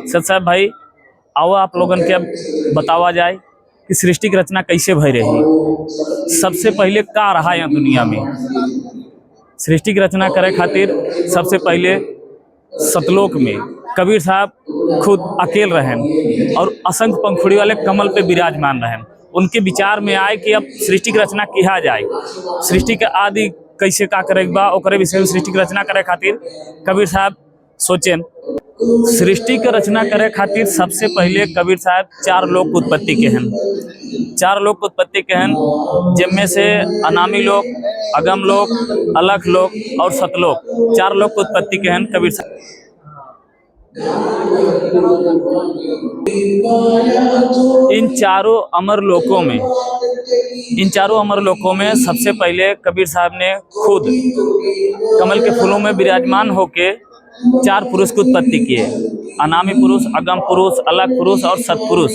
सत साहब भाई, आओ आप लोगन के अब बतावा जाए कि सृष्टि की रचना कैसे भई रही। सबसे पहले का रहा यहाँ दुनिया में सृष्टि की रचना करे खातिर सबसे पहले सतलोक में कबीर साहब खुद अकेल रहन और असंख्य पंखुड़ी वाले कमल पे विराजमान रहन। उनके विचार में आए कि अब सृष्टि की रचना किया जाए, सृष्टि के आदि कैसे का करे बा ओकरे विषय में सृष्टि की रचना करे खातिर कबीर साहब सोचेन। सृष्टि की रचना करे खातिर सबसे पहले कबीर साहब चार लोक की उत्पत्ति के हन। चार लोक की उत्पत्ति के हन, जिनमें से अनामी लोक, अगम लोक, अलख लोक और सतलोक, चार लोक की उत्पत्ति के हन कबीर साहब। इन चारों अमर लोकों में सबसे पहले कबीर साहब ने खुद कमल के फूलों में विराजमान होके चार पुरुष की उत्पत्ति की है। अनामी पुरुष, अगम पुरुष, अलग पुरुष और सतपुरुष।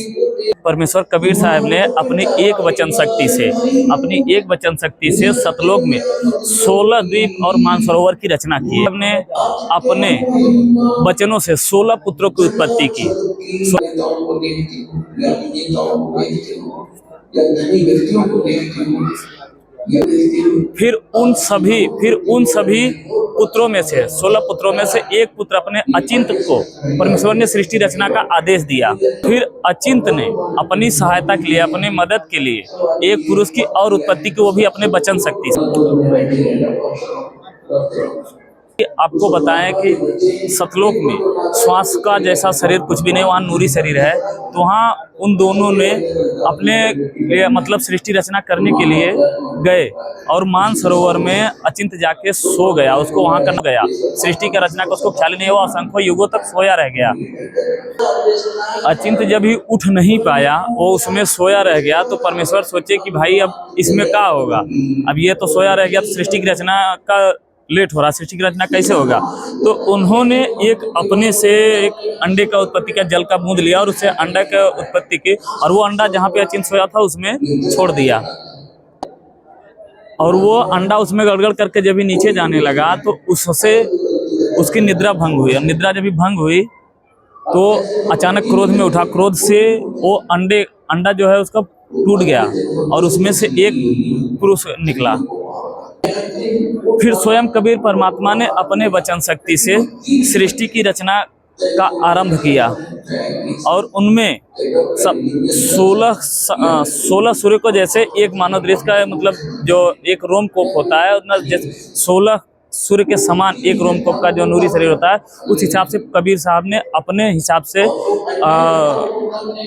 परमेश्वर कबीर साहब ने अपनी एक वचन शक्ति से सतलोक में 16 द्वीप और मानसरोवर की रचना की। हमने अपने वचनों से 16 पुत्रों की उत्पत्ति की। फिर उन सभी पुत्रों में से 16 पुत्रों में से एक पुत्र अपने अचिंत को परमेश्वर ने सृष्टि रचना का आदेश दिया। फिर अचिंत ने अपनी सहायता के लिए, अपने मदद के लिए एक पुरुष की और उत्पत्ति की, वो भी अपने वचन शक्ति से। आपको बताएं कि सतलोक में श्वास का जैसा शरीर कुछ भी नहीं, वहाँ नूरी शरीर है। तो वहाँ उन दोनों ने अपने मतलब सृष्टि रचना करने के लिए गए और मानसरोवर में अचिंत जाके सो गया। उसको वहाँ कर गया, सृष्टि का रचना का उसको ख्याल नहीं हुआ, असंख्य युगों तक सोया रह गया। अचिंत जब ही उठ नहीं पाया, वो उसमें सोया रह गया, तो परमेश्वर सोचे कि भाई अब इसमें क्या होगा, अब ये तो सोया रह गया तो सृष्टि की रचना का लेट हो रहा, सृष्टि की रचना कैसे होगा। तो उन्होंने एक अपने से एक अंडे का उत्पत्ति का जल का बूंद लिया और उससे अंडा का उत्पत्ति की, और वो अंडा जहाँ पे अचिंत सोया था उसमें छोड़ दिया। और वो अंडा उसमें गड़गड़ करके जब भी नीचे जाने लगा तो उससे उसकी निद्रा भंग हुई। और निद्रा जब भी भंग हुई तो अचानक क्रोध में उठा, क्रोध से वो अंडा जो है उसका टूट गया और उसमें से एक पुरुष निकला। फिर स्वयं कबीर परमात्मा ने अपने वचन शक्ति से सृष्टि की रचना का आरंभ किया और उनमें 16 सूर्य को जैसे एक मानव दृष्टि का मतलब जो एक रोमकोप होता है, 16 सूर्य के समान एक रोमकोप का जो नूरी शरीर होता है, उस हिसाब से कबीर साहब ने अपने हिसाब से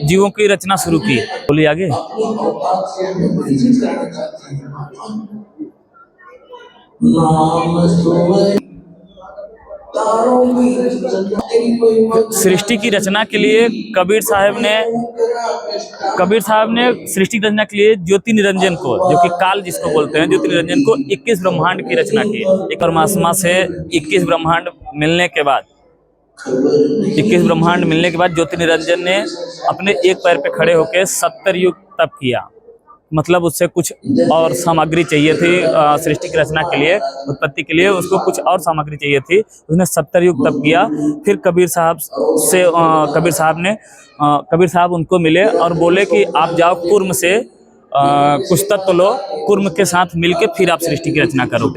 जीवों की रचना शुरू की। बोलिए आगे। सृष्टि की रचना के लिए कबीर साहब ने सृष्टि की रचना के लिए ज्योति निरंजन को, जो कि काल जिसको बोलते हैं, ज्योति निरंजन को 21 ब्रह्मांड की रचना की। एक परमात्मा से 21 ब्रह्मांड मिलने के बाद ज्योति निरंजन ने अपने एक पैर पे खड़े होकर 70 युग तप किया। मतलब उससे कुछ और सामग्री चाहिए थी सृष्टि की रचना के लिए, उत्पत्ति के लिए उसको कुछ और सामग्री चाहिए थी। उसने 70 युग तप किया। फिर कबीर साहब उनको मिले और बोले कि आप जाओ कुर्म से कुछ तत्व लो, कुर्म के साथ मिलके फिर आप सृष्टि की रचना करो।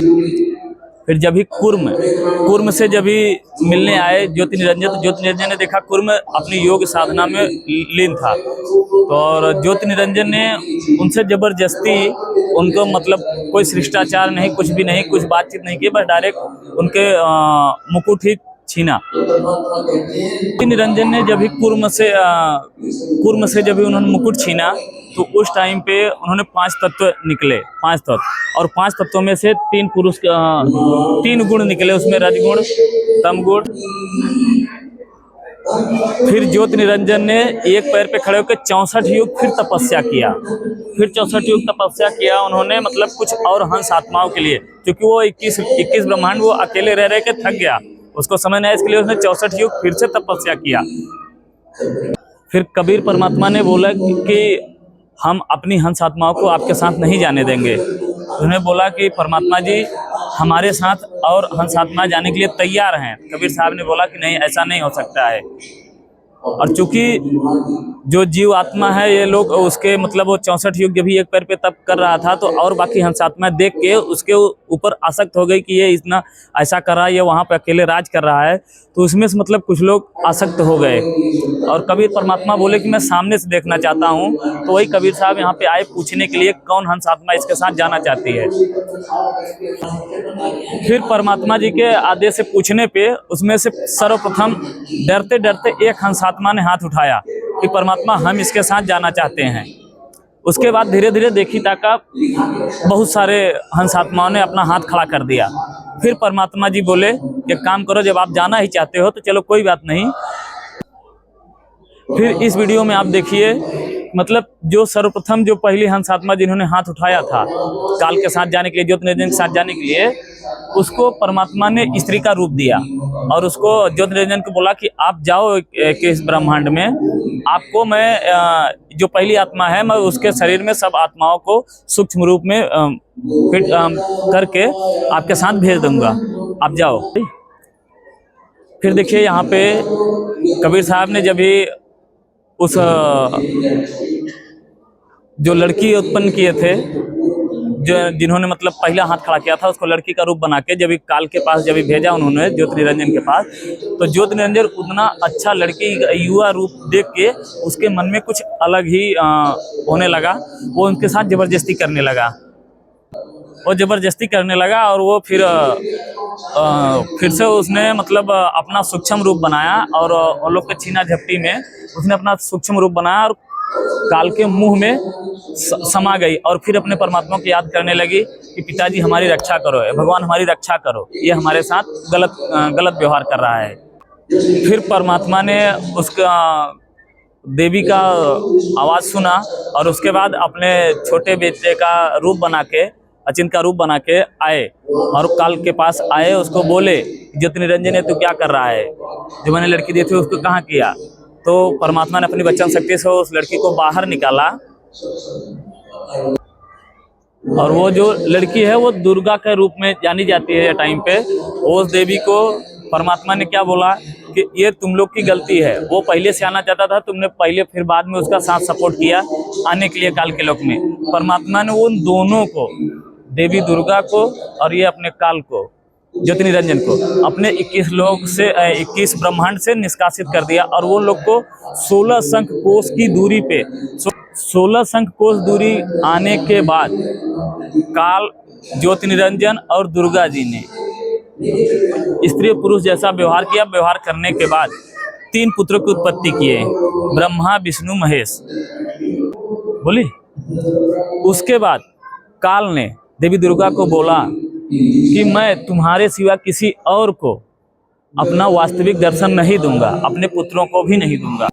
फिर जब ही कुर्म से जब ही मिलने आए ज्योति निरंजन, तो ज्योति निरंजन ने देखा कुर्म अपनी योग साधना में लीन था। तो और ज्योति निरंजन ने उनसे जबरदस्ती उनको मतलब कोई शिष्टाचार नहीं, कुछ भी नहीं, कुछ बातचीत नहीं की, बस डायरेक्ट उनके मुकुट ही छीना। ज्योति निरंजन ने जब ही कुर्म से जब ही उन्होंने मुकुट छीना, तो उस टाइम पे उन्होंने 5 तत्व निकले, 5 तत्व, और 5 तत्वों में से 3 गुण निकले, उसमें रजगुण, तमगुण। फिर ज्योति निरंजन ने एक पैर पे खड़े होकर 64 युग फिर तपस्या किया। उन्होंने मतलब कुछ और हंस आत्माओं के लिए, क्योंकि वो 21 ब्रह्मांड वो अकेले रह के थक गया, उसको समय नहीं, इसके लिए उसने 64 युग फिर से तपस्या किया। फिर कबीर परमात्मा ने बोला कि हम अपनी हंस आत्माओं को आपके साथ नहीं जाने देंगे। उन्होंने बोला कि परमात्मा जी हमारे साथ और हंसात्मा जाने के लिए तैयार हैं। कबीर साहब ने बोला कि नहीं, ऐसा नहीं हो सकता है। और चूंकि जो जीव आत्मा है ये लोग उसके मतलब वो 64 युग जब भी एक पैर पे तप कर रहा था, तो और बाकी हंसात्मा देख के उसके ऊपर आसक्त हो गई कि ये इतना ऐसा कर रहा है, ये वहाँ पे अकेले राज कर रहा है। तो उसमें से मतलब कुछ लोग आसक्त हो गए और कबीर परमात्मा बोले कि मैं सामने से देखना चाहता हूँ। तो वही कबीर साहब यहाँ पे आए पूछने के लिए कौन हंसात्मा इसके साथ जाना चाहती है। फिर परमात्मा जी के आदेश से पूछने पे उसमें से सर्वप्रथम डरते डरते एक हंसात्मा ने हाथ उठाया कि परमात्मा हम इसके साथ जाना चाहते हैं। उसके बाद धीरे धीरे देखी ताका बहुत सारे हंसात्माओं ने अपना हाथ खड़ा कर दिया। फिर परमात्मा जी बोले कि काम करो, जब आप जाना ही चाहते हो तो चलो कोई बात नहीं। फिर इस वीडियो में आप देखिए, मतलब जो सर्वप्रथम जो पहली हंसात्मा जिन्होंने हाथ उठाया था काल के साथ जाने के लिए, ज्योति निरंजन के साथ जाने के लिए, उसको परमात्मा ने स्त्री का रूप दिया और उसको ज्योति निरंजन को बोला कि आप जाओ कि इस ब्रह्मांड में आपको मैं जो पहली आत्मा है मैं उसके शरीर में सब आत्माओं को सूक्ष्म रूप में फिट करके आपके साथ भेज दूंगा, आप जाओ। फिर देखिए यहाँ पे कबीर साहब ने जब भी उस जो लड़की उत्पन्न किए थे, जो जिन्होंने मतलब पहला हाथ खड़ा किया था, उसको लड़की का रूप बना के जब काल के पास जब भेजा उन्होंने ज्योति निरंजन के पास, तो ज्योति निरंजन उतना अच्छा लड़की युवा रूप देख के उसके मन में कुछ अलग ही होने लगा। वो उनके साथ जबरदस्ती करने लगा, वो जबरदस्ती करने लगा और वो फिर से उसने मतलब अपना सूक्ष्म रूप बनाया और उन लोग के छीना झपटी में उसने अपना सूक्ष्म रूप बनाया और काल के मुंह में समा गई और फिर अपने परमात्मा को याद करने लगी कि पिताजी हमारी रक्षा करो, भगवान हमारी रक्षा करो, ये हमारे साथ गलत व्यवहार कर रहा है। फिर परमात्मा ने उसका देवी का आवाज़ सुना और उसके बाद अपने छोटे बेटे का रूप बना के, अचिंत का रूप बना के आए और काल के पास आए। उसको बोले ज्योति निरंजन है, तू क्या कर रहा है, जो मैंने लड़की दी थी उसको कहाँ किया। तो परमात्मा ने अपनी वचन शक्ति से उस लड़की को बाहर निकाला और वो जो लड़की है वो दुर्गा के रूप में जानी जाती है टाइम पे। उस देवी को परमात्मा ने क्या बोला कि ये तुम लोग की गलती है, वो पहले से आना चाहता था, तुमने पहले फिर बाद में उसका साथ सपोर्ट किया आने के लिए काल के लोक में। परमात्मा ने उन दोनों को, देवी दुर्गा को और ये अपने काल को, ज्योति निरंजन को, अपने 21 लोक से 21 ब्रह्मांड से निष्कासित कर दिया और वो लोग को 16 शंख कोश की दूरी पे, 16 शंख कोश दूरी आने के बाद काल, ज्योति निरंजन और दुर्गा जी ने स्त्री पुरुष जैसा व्यवहार किया। व्यवहार करने के बाद 3 पुत्रों की उत्पत्ति किए, ब्रह्मा विष्णु महेश बोली। उसके बाद काल ने देवी दुर्गा को बोला कि मैं तुम्हारे सिवा किसी और को अपना वास्तविक दर्शन नहीं दूंगा, अपने पुत्रों को भी नहीं दूंगा।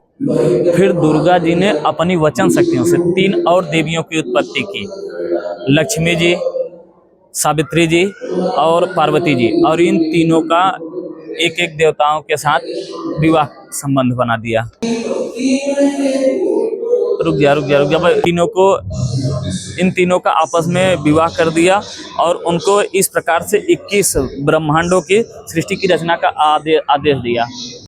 फिर दुर्गा जी ने अपनी वचन शक्तियों से 3 और देवियों की उत्पत्ति की, लक्ष्मी जी, सावित्री जी और पार्वती जी, और इन तीनों का एक एक देवताओं के साथ विवाह संबंध बना दिया। रुक जा तीनों को, इन तीनों का आपस में विवाह कर दिया और उनको इस प्रकार से 21 ब्रह्मांडों की सृष्टि की रचना का आदेश दिया।